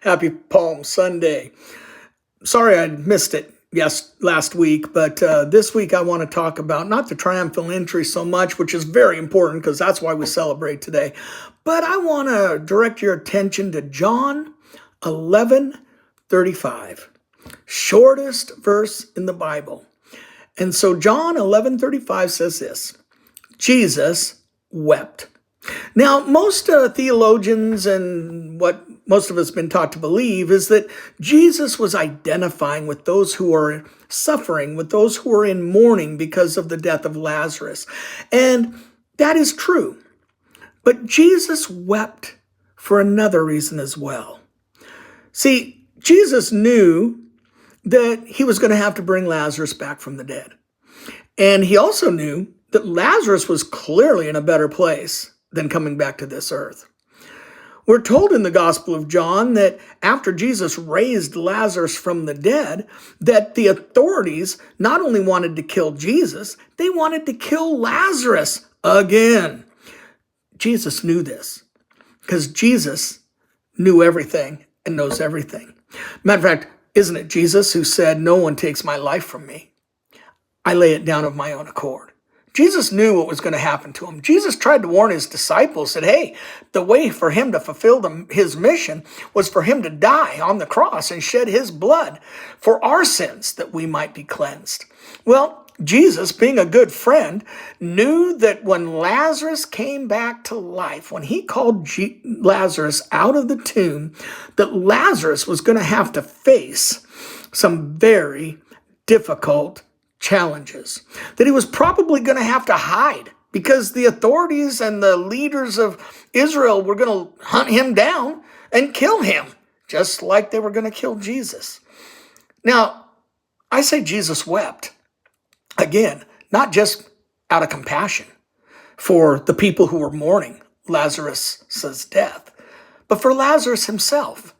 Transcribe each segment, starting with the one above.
Happy Palm Sunday. Sorry I missed it last week, but this week I want to talk about not the triumphal entry so much, which is very important because that's why we celebrate today, but I want to direct your attention to John 11:35, shortest verse in the Bible. And so John 11:35 says this: Jesus wept. Now, most theologians and what most of us have been taught to believe is that Jesus was identifying with those who are suffering, with those who are in mourning because of the death of Lazarus. And that is true. But Jesus wept for another reason as well. See, Jesus knew that he was going to have to bring Lazarus back from the dead. And he also knew that Lazarus was clearly in a better place than coming back to this earth. We're told in the Gospel of John that after Jesus raised Lazarus from the dead, that the authorities not only wanted to kill Jesus, they wanted to kill Lazarus again. Jesus knew this because Jesus knew everything and knows everything. Matter of fact, isn't it Jesus who said, "No one takes my life from me. I lay it down of my own accord"? Jesus knew what was going to happen to him. Jesus tried to warn his disciples that, hey, the way for him to fulfill his mission was for him to die on the cross and shed his blood for our sins that we might be cleansed. Well, Jesus, being a good friend, knew that when Lazarus came back to life, when he called Lazarus out of the tomb, that Lazarus was going to have to face some very difficult challenges, that he was probably going to have to hide because the authorities and the leaders of Israel were going to hunt him down and kill him, just like they were going to kill Jesus. Now, I say Jesus wept, again, not just out of compassion for the people who were mourning Lazarus' death, but for Lazarus himself,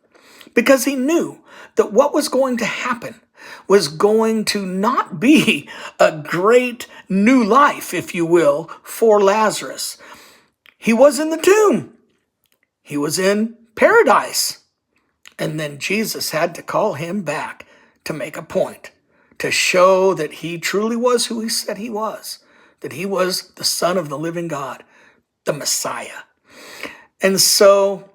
because he knew that what was going to happen was going to not be a great new life, if you will, for Lazarus. He was in the tomb. He was in paradise. And then Jesus had to call him back to make a point, to show that he truly was who he said he was, that he was the Son of the living God, the Messiah. And so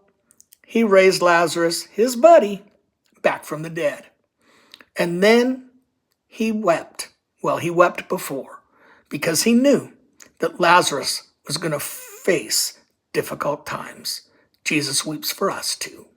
he raised Lazarus, his buddy, back from the dead. And then he wept. Well, he wept before because he knew that Lazarus was going to face difficult times. Jesus weeps for us too.